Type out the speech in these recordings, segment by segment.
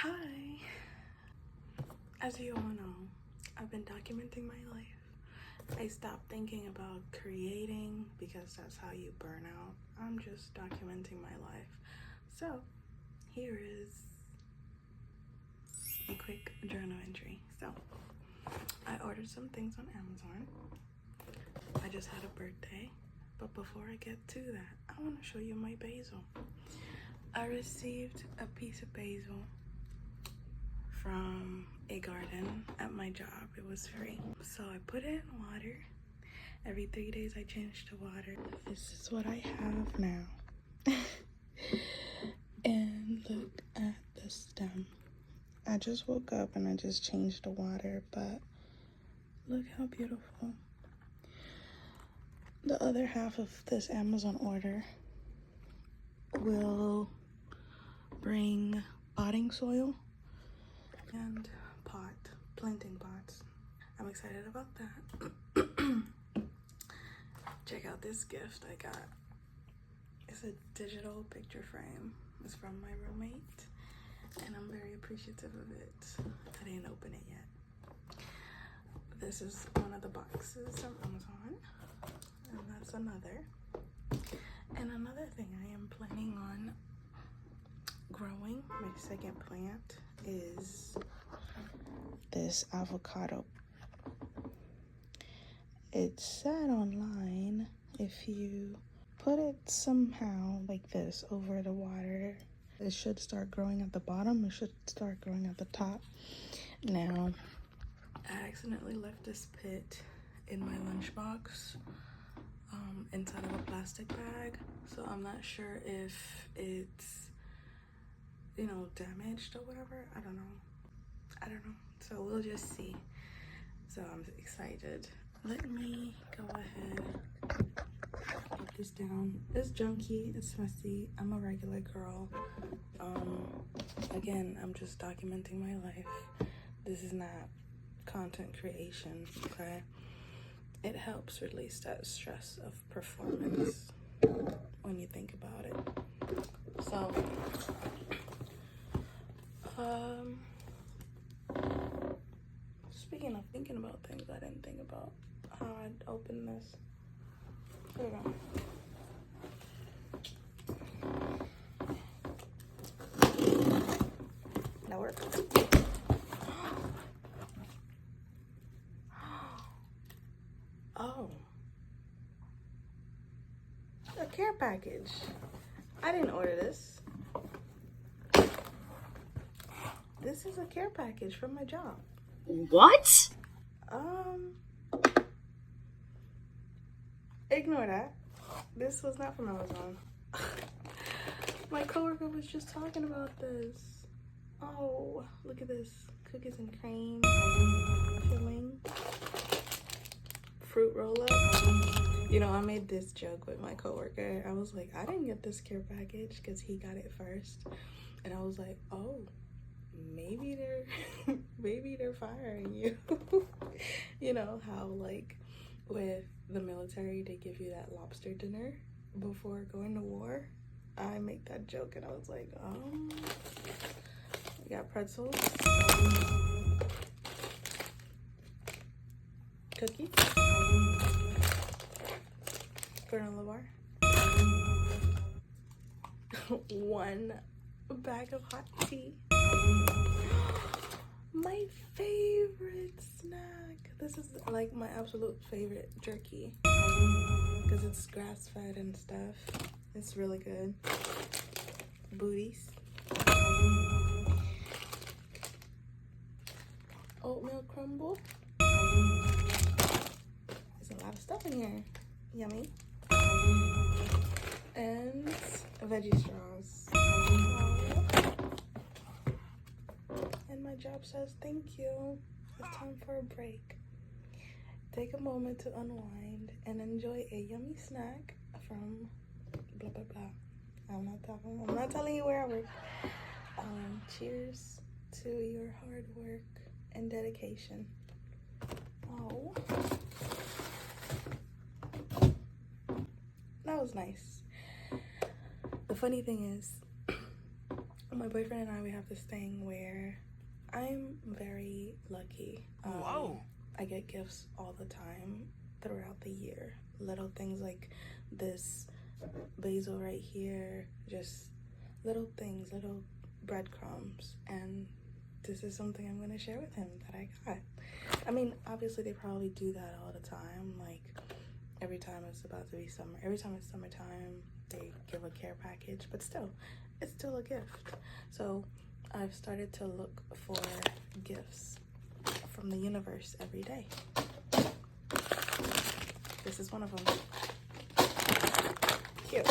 Hi. As you all know, I've been documenting my life. I stopped thinking about creating because that's how you burn out. I'm just documenting my life. So here is a quick journal entry. So I ordered some things on Amazon. I just had a birthday, but before I get to that, I want to show you my basil. I received a piece of basil from a garden at my job. It was free. So I put it in water. Every 3 days I change the water. This is what I have now. And look at the stem. I just woke up and I just changed the water, but look how beautiful. The other half of this Amazon order will bring potting soil and planting pots. I'm excited about that. Check out this gift I got. It's a digital picture frame. It's from my roommate, and I'm very appreciative of it. I didn't open it yet. This is one of the boxes from Amazon, and that's another. And another thing I am planning on growing, my second plant, is this avocado. It said online if you put it somehow like this over the water, it should start growing at the bottom. It should start growing at the top. Now, I accidentally left this pit in my lunchbox inside of a plastic bag, so I'm not sure if it's, you know, damaged or whatever. I don't know. So we'll just see. So I'm excited. Let me go ahead, put this down. It's junky, it's messy. I'm a regular girl. Again, I'm just documenting my life. This is not content creation, okay? It helps release that stress of performance when you think about it. So, speaking of thinking about things I didn't think about, how I'd open this. Here we go. That works. Oh. A care package. I didn't order this. This is a care package from my job. What? Ignore that. This was not from Amazon. My coworker was just talking about this. Oh, look at this. Cookies and cream, filling, fruit roll-up. You know, I made this joke with my coworker. I was like, I didn't get this care package because he got it first. And I was like, oh, maybe they're firing you. You know how, like, with the military, they give you that lobster dinner before going to war. I make that joke and I was like, we got pretzels, cookies, granola bar, one bag of hot tea, my favorite snack. This is like my absolute favorite jerky because it's grass-fed and stuff. It's really good. Booties. Oatmeal crumble. There's a lot of stuff in here. Yummy. And veggie straws. And my job says thank you. It's time for a break. Take a moment to unwind and enjoy a yummy snack from blah blah blah. I'm not telling you where I work. Cheers to your hard work and dedication. Oh, that was nice. The funny thing is, My boyfriend and I, we have this thing where I'm very lucky. Whoa. I get gifts all the time throughout the year. Little things like this basil right here, just little things, little breadcrumbs, and this is something I'm gonna share with him that I got. I mean, obviously they probably do that all the time, like every time it's about to be summer, every time it's summertime they give a care package, but still, it's still a gift. So I've started to look for gifts from the universe every day. This is one of them. Cute.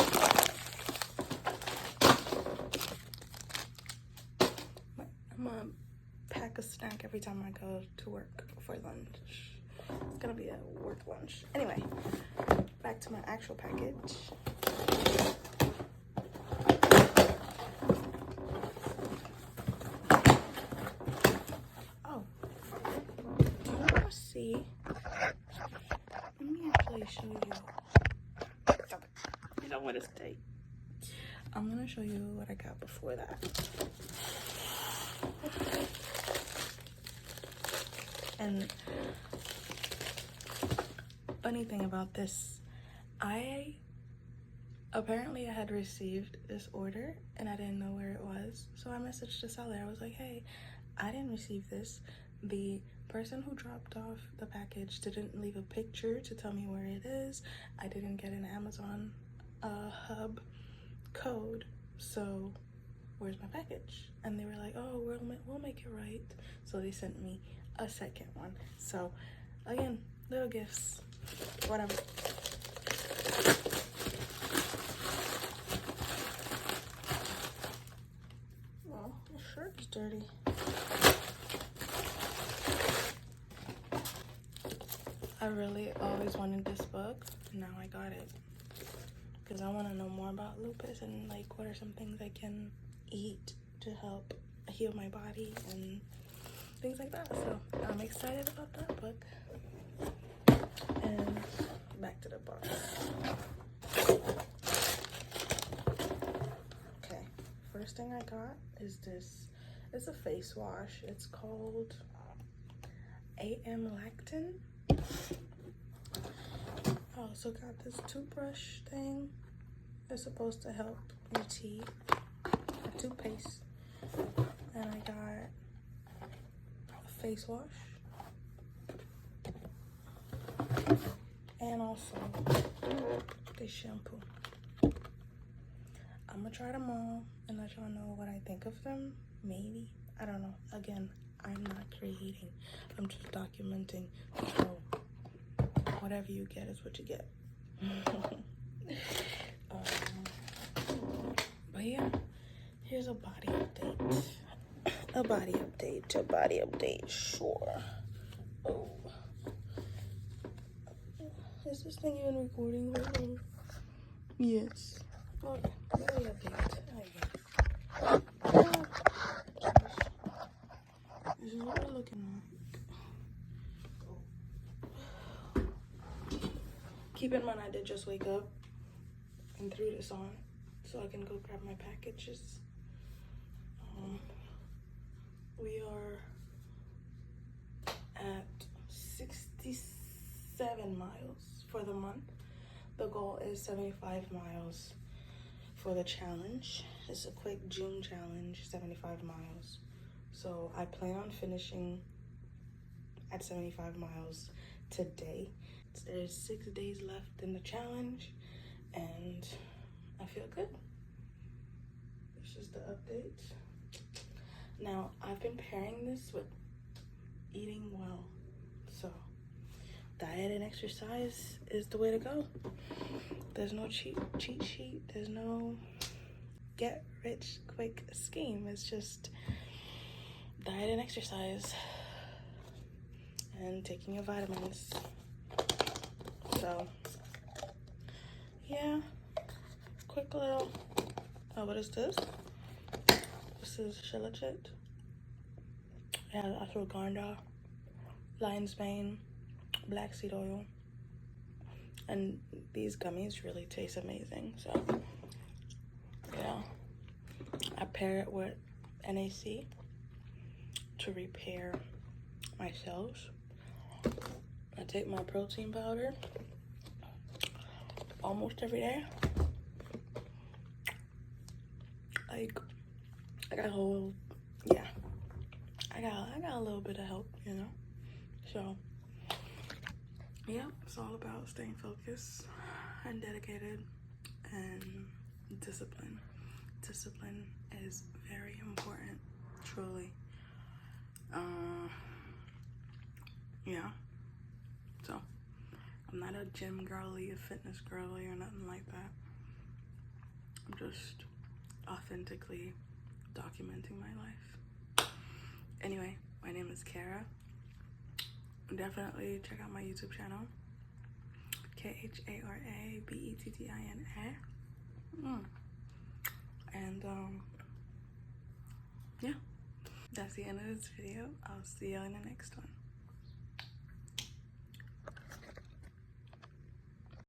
I'm gonna pack a snack every time I go to work for lunch. It's gonna be a work lunch. Anyway, back to my actual package. Oh, do you want to see? Let me actually show you. Stop it. You don't want to stay. I'm gonna show you what I got before that. And funny thing about this, apparently I had received this order and I didn't know where it was. So I messaged the seller. I was like, hey, I didn't receive this. The person who dropped off the package didn't leave a picture to tell me where it is. I didn't get an Amazon hub code. So where's my package? And they were like, oh, we'll make it right. So they sent me a second one. So again, little gifts, whatever. Oh, my shirt is dirty. I really always wanted this book. Now I got it because I want to know more about lupus and like what are some things I can eat to help heal my body and things like that. So I'm excited about that book. And back to the box. Okay, first thing I got is this. It's a face wash. It's called AM Lactin. I also got this toothbrush thing. It's supposed to help your teeth. A toothpaste. And I got a face wash. And also this shampoo. I'm gonna try them all and let y'all know what I think of them. Maybe. I don't know. Again, I'm not creating. I'm just documenting. So whatever you get is what you get. But yeah, here's a body update. A body update, sure. Oh. Is this thing even recording right now? Yes. Okay, body update. This is what we're looking like. Keep in mind I did just wake up and threw this on so I can go grab my packages. We are at 67 miles for the month. The goal is 75 miles for the challenge. It's a quick June challenge, 75 miles. So I plan on finishing at 75 miles today. There's 6 days left in the challenge and I feel good. This is the update. Now, I've been pairing this with eating well. So, diet and exercise is the way to go. There's no cheat sheet. There's no get rich quick scheme. It's just diet and exercise and taking your vitamins. So, yeah, quick little, oh, what is this? This is shilajit. It has ashwagandha, lion's mane, black seed oil, and these gummies really taste amazing. So, yeah, I pair it with NAC to repair my cells. I take my protein powder almost every day. Like, I got a whole, yeah, I got a little bit of help, you know? So, yeah, it's all about staying focused and dedicated and discipline. Discipline is very important, truly. Yeah, so I'm not a gym girly, a fitness girly, or nothing like that. I'm just authentically documenting my life. Anyway, my name is Khara. Definitely check out my YouTube channel, KHARABETTINA. And yeah, that's the end of this video. I'll see you in the next one.